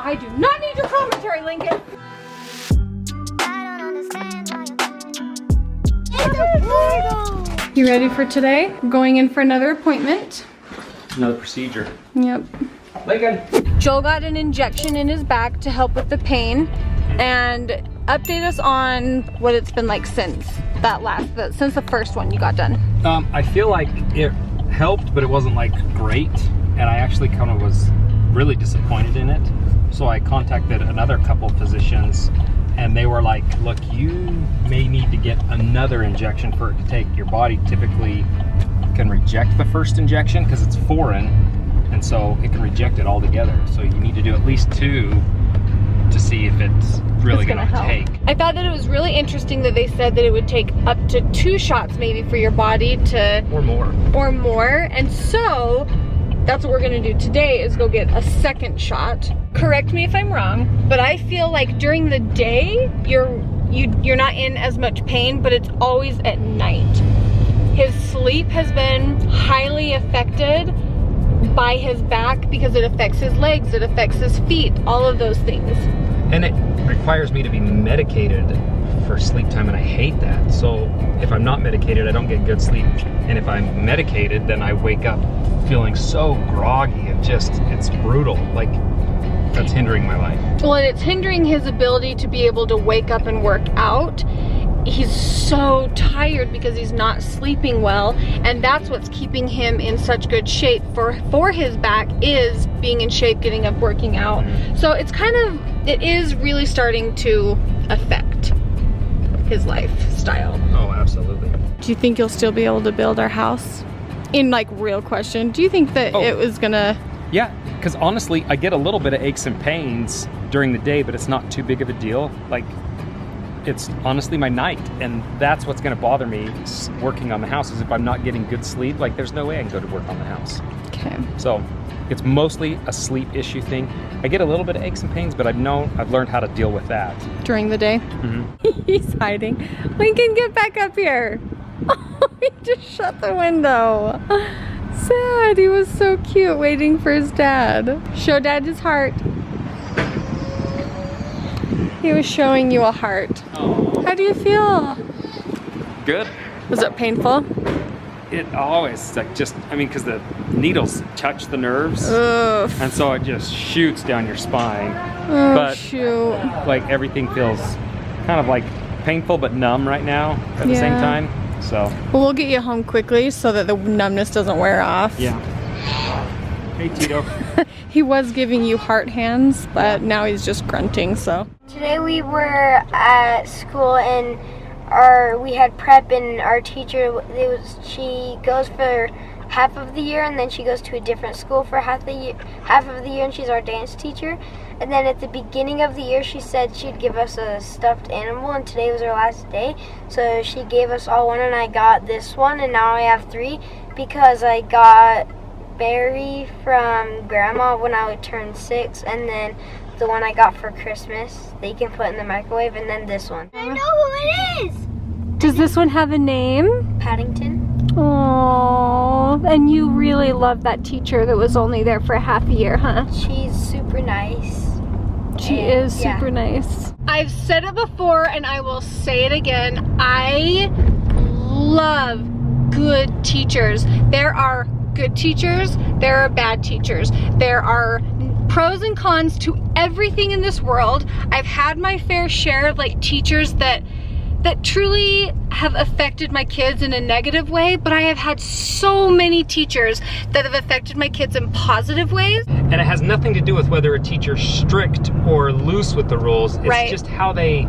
I do not need your commentary, Lincoln. You ready for today? We're going in for another appointment. Another procedure. Yep. Lincoln. Joel got an injection in his back to help with the pain, and update us on what it's been like since since the first one you got done. I feel like it helped, but it wasn't like great, and I actually kind of was really disappointed in it. So I contacted another couple physicians, and they were like, look, you may need to get another injection for it to take. Your body typically can reject the first injection because it's foreign, and so it can reject it altogether. So you need to do at least 2 to see if it's really gonna take. I thought that it was really interesting that they said that it would take up to 2 shots maybe for your body to... Or more. And so that's what we're gonna do today, is go get a second shot. Correct me if I'm wrong, but I feel like during the day, you're not in as much pain, but it's always at night. His sleep has been highly affected by his back because it affects his legs, it affects his feet, all of those things. And it requires me to be medicated for sleep time, and I hate that. So if I'm not medicated, I don't get good sleep. And if I'm medicated, then I wake up feeling so groggy and just, it's brutal. Like, that's hindering my life. Well, and it's hindering his ability to be able to wake up and work out. He's so tired because he's not sleeping well, and that's what's keeping him in such good shape for his back, is being in shape, getting up, working out. So it's it is really starting to affect his lifestyle. Oh, absolutely. Do you think you'll still be able to build our house? In like, real question, do you think that it was gonna... Yeah, because honestly, I get a little bit of aches and pains during the day, but it's not too big of a deal. Like, it's honestly my night, and that's what's gonna bother me working on the house, is if I'm not getting good sleep. Like, there's no way I can go to work on the house. Okay. So it's mostly a sleep issue thing. I get a little bit of aches and pains, but I've learned how to deal with that. During the day? Mm-hmm. He's hiding. Lincoln, get back up here. He just shut the window. Sad, he was so cute waiting for his dad. Show dad his heart. He was showing you a heart. Oh. How do you feel? Good. Was it painful? It always, like, just, I mean, because the needles touch the nerves. Ugh. And so it just shoots down your spine. Oh, but shoot. like, everything feels kind of like painful but numb right now at the same time. So well, we'll get you home quickly so that the numbness doesn't wear off. yeah. Hey, Tito. He was giving you heart hands, but now he's just grunting, so. Today we were at school, and we had prep, and our teacher, she goes for half of the year, and then she goes to a different school for half of the year, and she's our dance teacher. And then at the beginning of the year, she said she'd give us a stuffed animal, and today was our last day. So she gave us all one, and I got this one, and now I have 3 because I got Barry from Grandma when I would turn 6, and then the one I got for Christmas that you can put in the microwave, and then this one. I know who it is! Does this one have a name? Paddington. Oh, and you really love that teacher that was only there for half a year, huh? She's super nice. She is super nice. I've said it before, and I will say it again. I love good teachers. There are good teachers, there are bad teachers. There are pros and cons to everything in this world. I've had my fair share of like teachers that truly have affected my kids in a negative way, but I have had so many teachers that have affected my kids in positive ways. And it has nothing to do with whether a teacher's strict or loose with the rules. It's just how they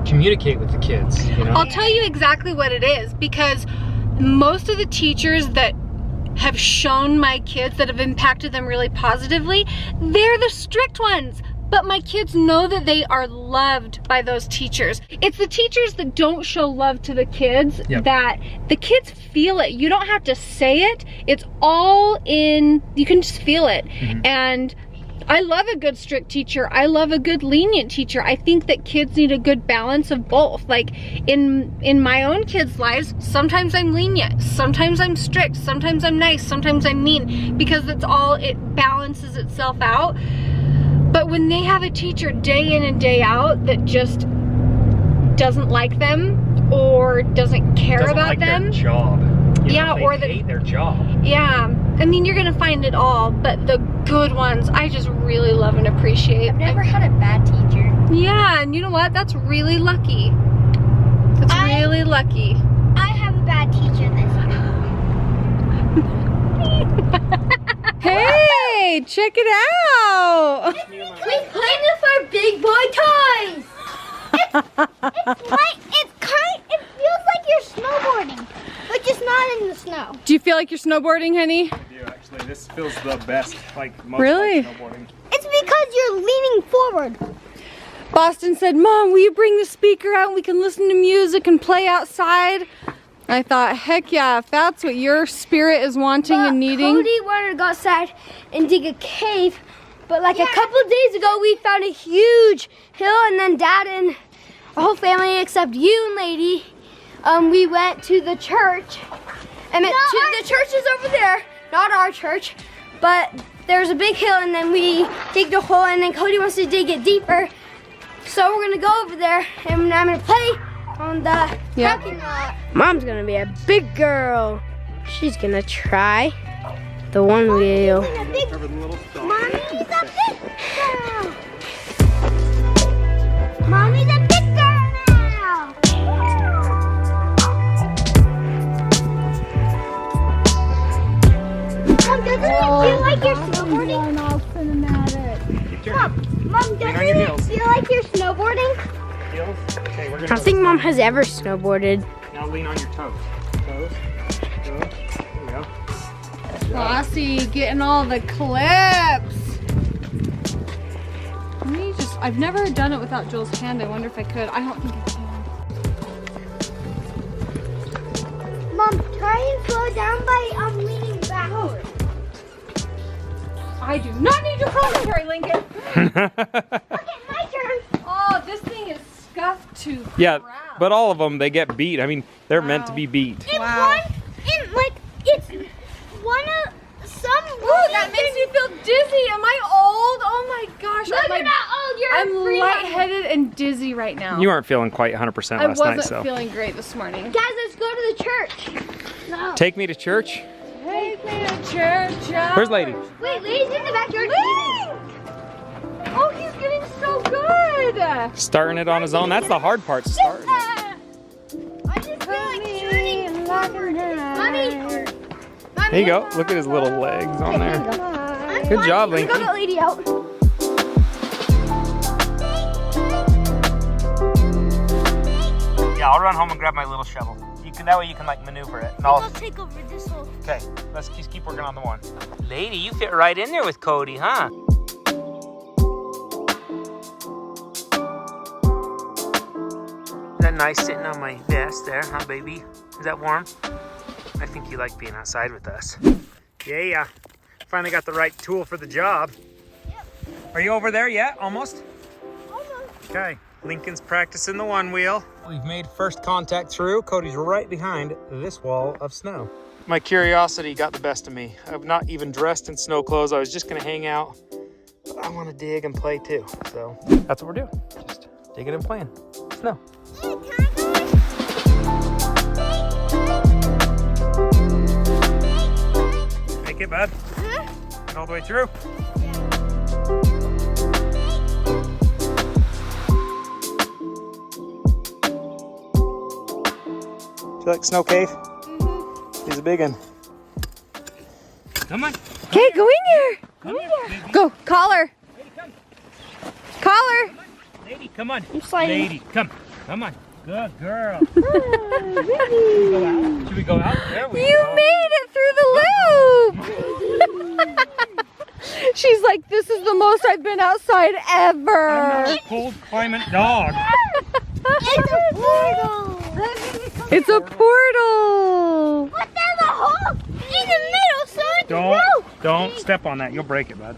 communicate with the kids, you know? I'll tell you exactly what it is, because most of the teachers that have shown my kids, that have impacted them really positively, they're the strict ones. But my kids know that they are loved by those teachers. It's the teachers that don't show love to the kids that the kids feel it. You don't have to say it. It's all in, you can just feel it. And I love a good strict teacher. I love a good lenient teacher. I think that kids need a good balance of both. Like in my own kids' lives, sometimes I'm lenient, sometimes I'm strict, sometimes I'm nice, sometimes I'm mean, because it's all, it balances itself out. But when they have a teacher day in and day out that just doesn't like them or doesn't care Doesn't about like them. their job. You Yeah, know, they or the- hate their job. Yeah, I mean, you're gonna find it all, but the good ones, I just really love and appreciate. I've never had a bad teacher. Yeah, and you know what? That's really lucky. That's really lucky. I have a bad teacher this Hey, check it out. We played with our big boy toys. It feels like you're snowboarding, but just not in the snow. Do you feel like you're snowboarding, honey? I do actually. This feels the best, like most Really? like snowboarding. It's because you're leaning forward. Boston said, Mom, will you bring the speaker out and we can listen to music and play outside? I thought, heck yeah, if that's what your spirit is wanting and needing. Cody wanted to go outside and dig a cave, but like a couple of days ago, we found a huge hill, and then Dad and our whole family, except you and Lady, we went to the church. And the church is over there, not our church, but there's a big hill, and then we digged a hole, and then Cody wants to dig it deeper. So we're gonna go over there, and I'm gonna play on the parking lot. Mom's gonna be a big girl. She's gonna try the one wheel. Mommy's a big girl. Mommy's a big girl now. Mom, doesn't it feel like you're snowboarding? Mom, doesn't it feel like you're snowboarding? Heels? Okay, we're I gonna don't think Mom has ever snowboarded. now lean on your toes. Toes. Go. There we go. Flossie getting all the clips. Let me just, I've never done it without Joel's hand. I wonder if I could. I don't think I can. Mom, try and slow down by leaning backward. I do not need your commentary, Lincoln. Okay, my turn. Oh, this thing is scuffed to Yeah, crap. but all of them, they get beat. I mean, they're meant to Wow. be beat. Wow. It's one of some. Ooh, that makes me feel dizzy. Am I old? Oh my gosh. No, you're not old. You're I'm free. lightheaded and dizzy right now. You aren't feeling quite 100% I last wasn't night, so. feeling great this morning. Guys, let's go to the church. No. Take me to church. Take me to church. Where's Lady? Wait, Lady's in the backyard. Oh, he's getting so good. Starting it on his own. That's the hard part, starting it. I just feel like turning forward. Mommy. There you go. Look at his little legs on there. Good job, Let's Lincoln. go get Lady out. Yeah, I'll run home and grab my little shovel. You can, that way you can like maneuver it. And I'll take over this whole. okay, let's just keep working on the one. Lady, you fit right in there with Cody, huh? Is that nice sitting on my vest there, huh, baby? Is that warm? I think you like being outside with us. Yeah. Finally got the right tool for the job. Yep. Are you over there yet? Almost? Almost. Okay, Lincoln's practicing the one wheel. We've made first contact through. Cody's right behind this wall of snow. My curiosity got the best of me. I'm not even dressed in snow clothes. I was just gonna hang out. But I wanna dig and play too. So that's what we're doing. Just digging and playing. Snow. Make it, bud. Get all the way through. Do you like Snow Cave? He's a big one. Come on. Okay, go in here. Come here, baby. Go, call her. Lady, come. Call her. Lady, come on. I'm sliding. Lady, come. Come on. Good girl. Should we go out? Should we go out? There we You go. made it through the loop. She's like, this is the most I've been outside ever. I'm not a cold climate dog. It's a portal. It's a portal. But there's a hole in the middle, so it's Don't step on that. You'll break it, bud.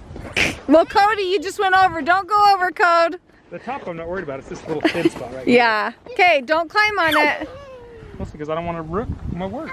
Well, Cody, you just went over. Don't go over, Code. The top I'm not worried about. It's this little thin spot right here. Yeah. Okay, don't climb on it. Mostly because I don't want to ruin my work.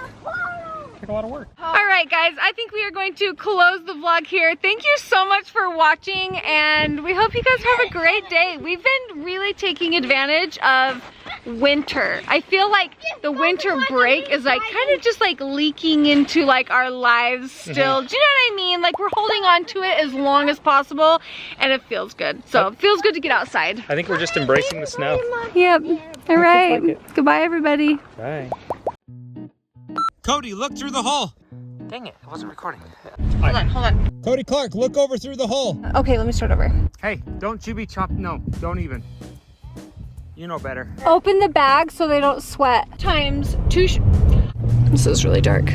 like a lot of work. All right, guys, I think we are going to close the vlog here. Thank you so much for watching, and we hope you guys have a great day. We've been really taking advantage of winter. I feel like the winter break is like kind of just like leaking into like our lives still. Do you know what I mean? Like we're holding on to it as long as possible, and it feels good. So it feels good to get outside. I think we're just embracing the snow. Yep. All right. like Goodbye, everybody. Bye. Cody, look through the hole. Dang it, it wasn't recording. Hold on. Cody Clark, look over through the hole. Okay, let me start over. Hey, don't you be chopped. No, don't even. You know better. Open the bag so they don't sweat. Times 2. This is really dark.